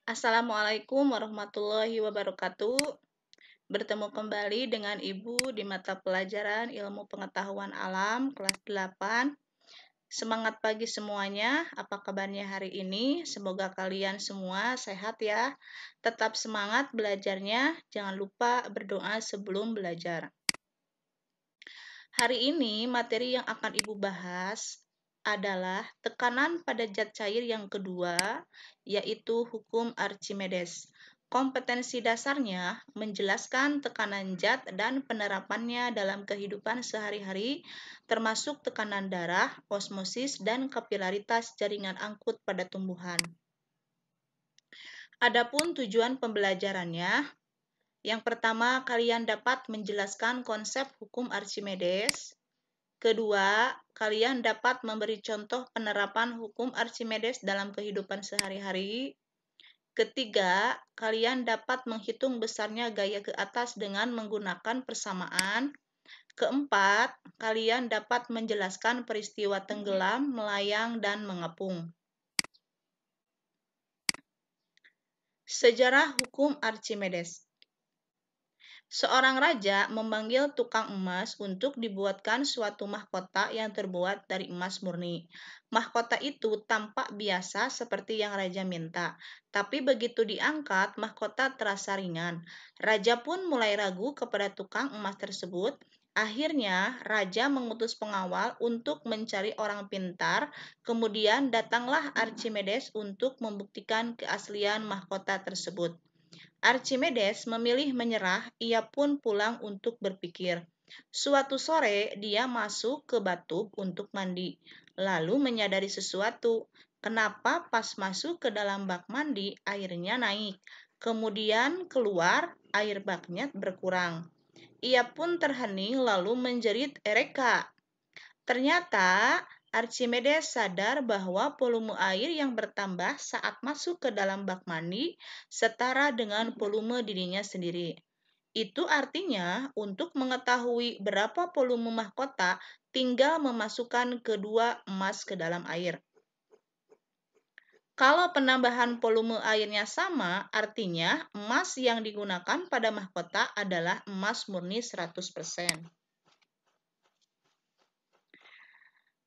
Assalamualaikum warahmatullahi wabarakatuh. Bertemu kembali dengan Ibu di mata pelajaran Ilmu Pengetahuan Alam kelas 8. Semangat pagi semuanya. Apa kabarnya hari ini? Semoga kalian semua sehat ya. Tetap semangat belajarnya. Jangan lupa berdoa sebelum belajar. Hari ini materi yang akan Ibu bahas adalah tekanan pada zat cair yang kedua, yaitu hukum Archimedes. Kompetensi dasarnya menjelaskan tekanan zat dan penerapannya dalam kehidupan sehari-hari, termasuk tekanan darah, osmosis, dan kapilaritas jaringan angkut pada tumbuhan. Adapun tujuan pembelajarannya, yang pertama, kalian dapat menjelaskan konsep hukum Archimedes. Kedua, kalian dapat memberi contoh penerapan hukum Archimedes dalam kehidupan sehari-hari. Ketiga, kalian dapat menghitung besarnya gaya ke atas dengan menggunakan persamaan. Keempat, kalian dapat menjelaskan peristiwa tenggelam, melayang, dan mengapung. Sejarah hukum Archimedes. Seorang raja memanggil tukang emas untuk dibuatkan suatu mahkota yang terbuat dari emas murni. Mahkota itu tampak biasa seperti yang raja minta, tapi begitu diangkat, mahkota terasa ringan. Raja pun mulai ragu kepada tukang emas tersebut. Akhirnya, raja mengutus pengawal untuk mencari orang pintar. Kemudian datanglah Archimedes untuk membuktikan keaslian mahkota tersebut. Archimedes memilih menyerah, ia pun pulang untuk berpikir. Suatu sore, dia masuk ke batu untuk mandi, lalu menyadari sesuatu. Kenapa pas masuk ke dalam bak mandi, airnya naik, kemudian keluar, air baknya berkurang. Ia pun terhening lalu menjerit, "Eureka!" Ternyata Archimedes sadar bahwa volume air yang bertambah saat masuk ke dalam bak mandi setara dengan volume dirinya sendiri. Itu artinya untuk mengetahui berapa volume mahkota, tinggal memasukkan kedua emas ke dalam air. Kalau penambahan volume airnya sama, artinya emas yang digunakan pada mahkota adalah emas murni 100%.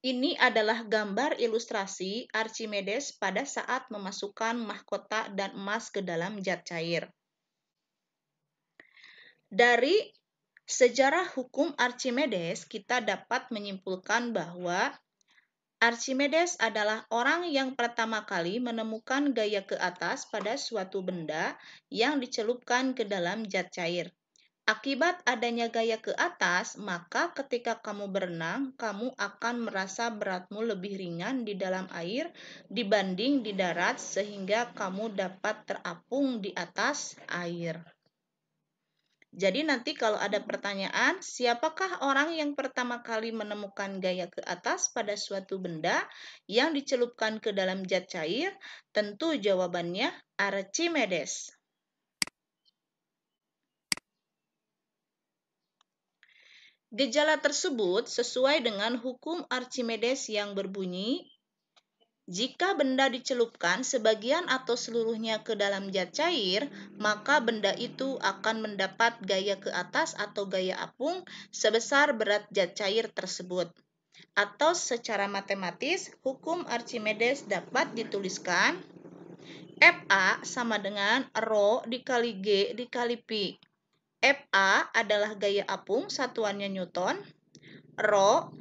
Ini adalah gambar ilustrasi Archimedes pada saat memasukkan mahkota dan emas ke dalam zat cair. Dari sejarah hukum Archimedes, kita dapat menyimpulkan bahwa Archimedes adalah orang yang pertama kali menemukan gaya ke atas pada suatu benda yang dicelupkan ke dalam zat cair. Akibat adanya gaya ke atas, maka ketika kamu berenang, kamu akan merasa beratmu lebih ringan di dalam air dibanding di darat sehingga kamu dapat terapung di atas air. Jadi nanti kalau ada pertanyaan, siapakah orang yang pertama kali menemukan gaya ke atas pada suatu benda yang dicelupkan ke dalam zat cair? Tentu jawabannya Archimedes. Gejala tersebut sesuai dengan hukum Archimedes yang berbunyi, jika benda dicelupkan sebagian atau seluruhnya ke dalam zat cair, maka benda itu akan mendapat gaya ke atas atau gaya apung sebesar berat zat cair tersebut. Atau secara matematis, hukum Archimedes dapat dituliskan Fa sama dengan Rho dikali G dikali Pi. Fa adalah gaya apung, satuannya Newton. Rho,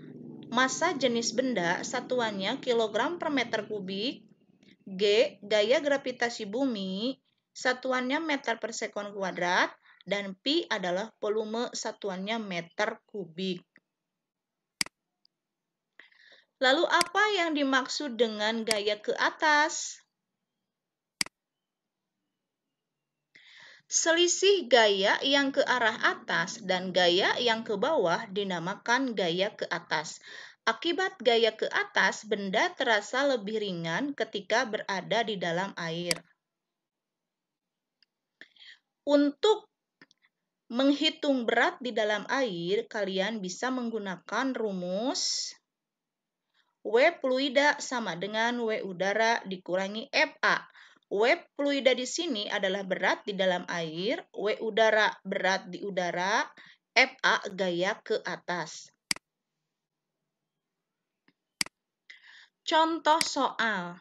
massa jenis benda, satuannya kilogram per meter kubik. G, gaya gravitasi bumi, satuannya meter per sekon kuadrat. Dan Pi adalah volume, satuannya meter kubik. Lalu apa yang dimaksud dengan gaya ke atas? Selisih gaya yang ke arah atas dan gaya yang ke bawah dinamakan gaya ke atas. Akibat gaya ke atas, benda terasa lebih ringan ketika berada di dalam air. Untuk menghitung berat di dalam air, kalian bisa menggunakan rumus W fluida sama dengan W udara dikurangi Fa. W fluida di sini adalah berat di dalam air, W udara berat di udara, Fa gaya ke atas. Contoh soal.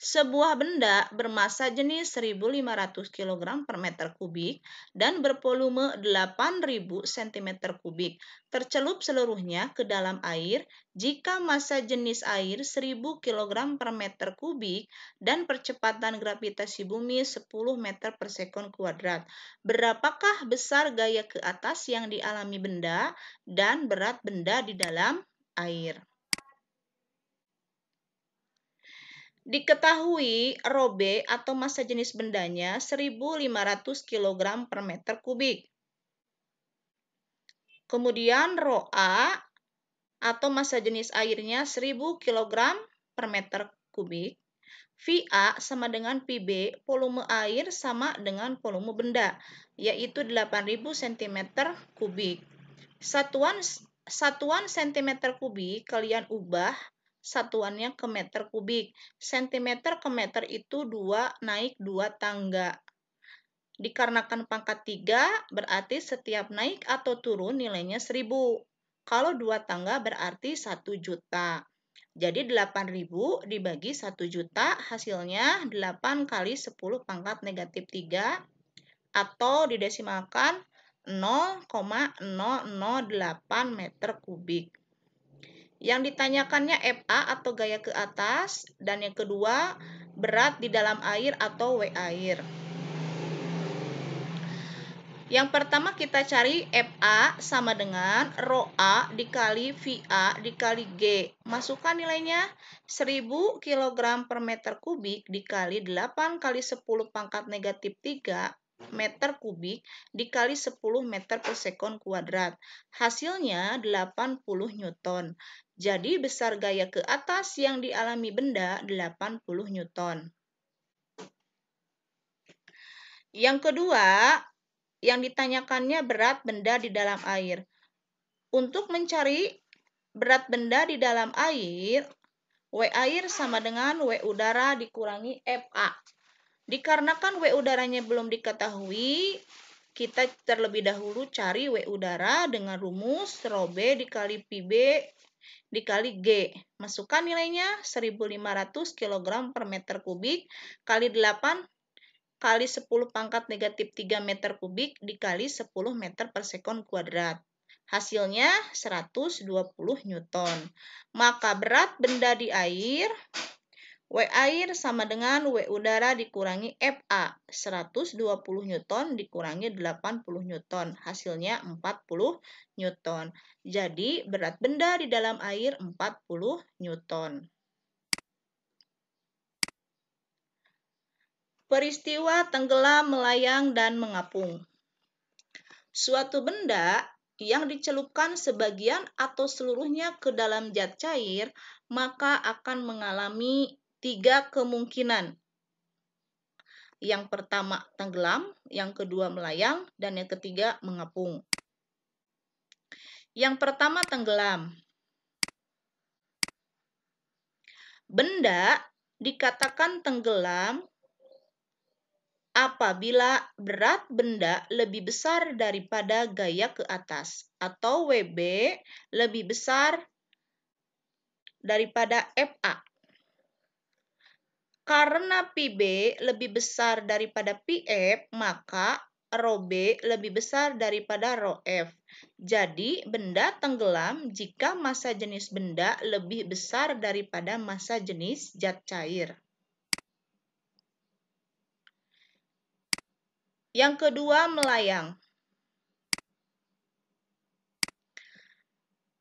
Sebuah benda bermassa jenis 1.500 kg per meter kubik dan bervolume 8.000 cm kubik tercelup seluruhnya ke dalam air jika massa jenis air 1.000 kg per meter kubik dan percepatan gravitasi bumi 10 meter per sekon kuadrat. Berapakah besar gaya ke atas yang dialami benda dan berat benda di dalam air? Diketahui ρB atau massa jenis bendanya 1.500 kg per meter kubik. Kemudian ρA atau massa jenis airnya 1.000 kg per meter kubik. VA sama dengan PB, volume air sama dengan volume benda, yaitu 8.000 cm kubik. Satuan cm kubik kalian ubah satuannya ke meter kubik. Sentimeter ke meter itu naik 2 tangga. Dikarenakan pangkat 3, berarti setiap naik atau turun nilainya 1.000. Kalau 2 tangga berarti 1 juta. Jadi 8.000 dibagi 1 juta, hasilnya 8 kali 10 pangkat negatif 3, atau didesimalkan 0,008 meter kubik. Yang ditanyakannya Fa atau gaya ke atas, dan yang kedua berat di dalam air atau W air. Yang pertama kita cari Fa sama dengan ρA dikali VA dikali G. Masukkan nilainya 1.000 kg per meter kubik dikali 8 kali 10 pangkat negatif 3 meter kubik dikali 10 meter per sekon kuadrat. Hasilnya 80 Newton. Jadi besar gaya ke atas yang dialami benda 80 Newton. Yang kedua, yang ditanyakannya berat benda di dalam air. Untuk mencari berat benda di dalam air, W air sama dengan W udara dikurangi Fa. Dikarenakan W udaranya belum diketahui, kita terlebih dahulu cari W udara dengan rumus ρB dikali PB dikali G. Masukkan nilainya 1.500 kg per meter kubik kali 8 kali 10 pangkat negatif 3 meter kubik dikali 10 meter per sekon kuadrat. Hasilnya 120 Newton. Maka berat benda di air, W air sama dengan W udara dikurangi Fa. 120 Newton dikurangi 80 Newton. Hasilnya 40 Newton. Jadi berat benda di dalam air 40 Newton. Peristiwa tenggelam, melayang, dan mengapung. Suatu benda yang dicelupkan sebagian atau seluruhnya ke dalam zat cair, maka akan mengalami 3 kemungkinan. Yang pertama tenggelam, yang kedua melayang, dan yang ketiga mengapung. Yang pertama tenggelam. Benda dikatakan tenggelam apabila berat benda lebih besar daripada gaya ke atas, atau Wb lebih besar daripada Fa. Karena Pb lebih besar daripada Pf, maka ρB lebih besar daripada ρF. Jadi, benda tenggelam jika massa jenis benda lebih besar daripada massa jenis zat cair. Yang kedua, melayang.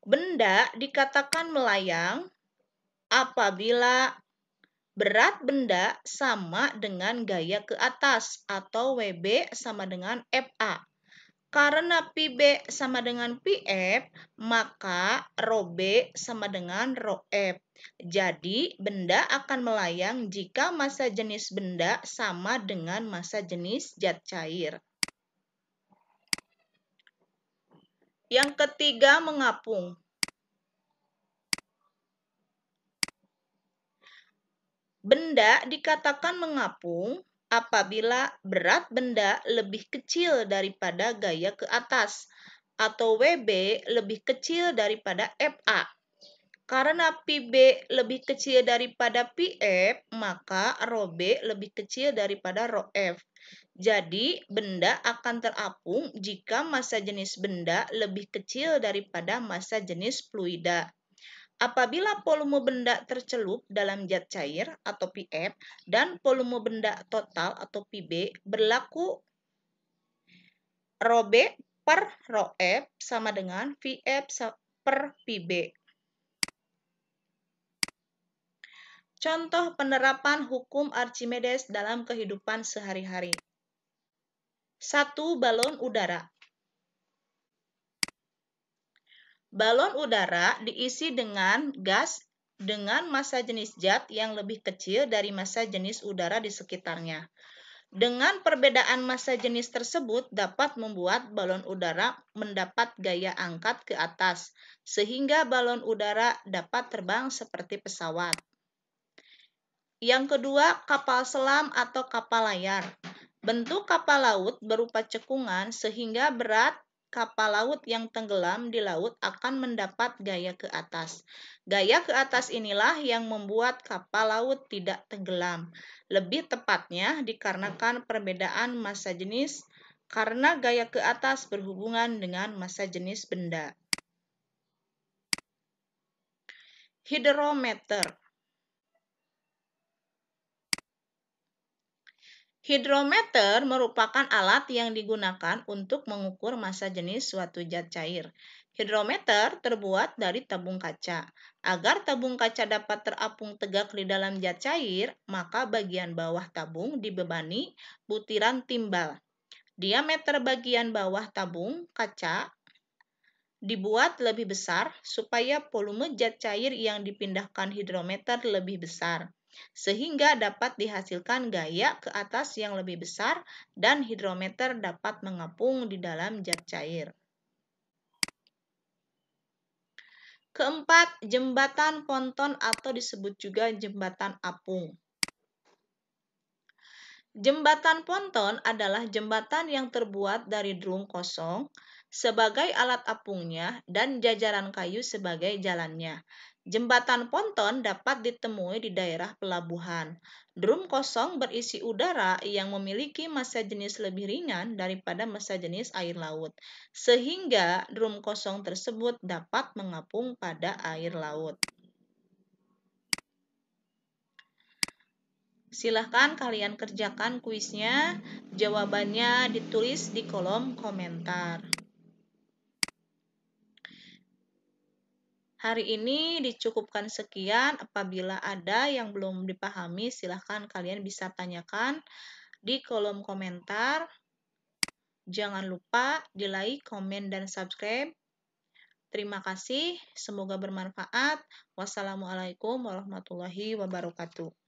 Benda dikatakan melayang apabila berat benda sama dengan gaya ke atas, atau Wb sama dengan Fa. Karena Pb sama dengan Pf, maka ρB sama dengan ρF. Jadi, benda akan melayang jika massa jenis benda sama dengan massa jenis zat cair. Yang ketiga, mengapung. Benda dikatakan mengapung apabila berat benda lebih kecil daripada gaya ke atas atau WB lebih kecil daripada FA. Karena PB lebih kecil daripada PF, maka ρB lebih kecil daripada ρF. Jadi, benda akan terapung jika massa jenis benda lebih kecil daripada massa jenis fluida. Apabila volume benda tercelup dalam zat cair atau PF dan volume benda total atau PB berlaku ρB per ρF sama dengan VF per PB. Contoh penerapan hukum Archimedes dalam kehidupan sehari-hari. 1. Balon udara. Balon udara diisi dengan gas dengan massa jenis zat yang lebih kecil dari massa jenis udara di sekitarnya. Dengan perbedaan massa jenis tersebut dapat membuat balon udara mendapat gaya angkat ke atas, sehingga balon udara dapat terbang seperti pesawat. Yang kedua, kapal selam atau kapal layar. Bentuk kapal laut berupa cekungan sehingga berat kapal laut yang tenggelam di laut akan mendapat gaya ke atas. Gaya ke atas inilah yang membuat kapal laut tidak tenggelam. Lebih tepatnya dikarenakan perbedaan massa jenis karena gaya ke atas berhubungan dengan massa jenis benda. Hidrometer. Hidrometer merupakan alat yang digunakan untuk mengukur massa jenis suatu zat cair. Hidrometer terbuat dari tabung kaca. Agar tabung kaca dapat terapung tegak di dalam zat cair, maka bagian bawah tabung dibebani butiran timbal. Diameter bagian bawah tabung kaca dibuat lebih besar supaya volume zat cair yang dipindahkan hidrometer lebih besar, sehingga dapat dihasilkan gaya ke atas yang lebih besar dan hidrometer dapat mengapung di dalam zat cair. Keempat, jembatan ponton atau disebut juga jembatan apung. Jembatan ponton adalah jembatan yang terbuat dari drum kosong sebagai alat apungnya dan jajaran kayu sebagai jalannya. Jembatan ponton dapat ditemui di daerah pelabuhan. Drum kosong berisi udara yang memiliki massa jenis lebih ringan daripada massa jenis air laut, sehingga drum kosong tersebut dapat mengapung pada air laut. Silahkan kalian kerjakan kuisnya, jawabannya ditulis di kolom komentar. Hari ini dicukupkan sekian. Apabila ada yang belum dipahami, silahkan kalian bisa tanyakan di kolom komentar. Jangan lupa di like, komen, dan subscribe. Terima kasih, semoga bermanfaat. Wassalamualaikum warahmatullahi wabarakatuh.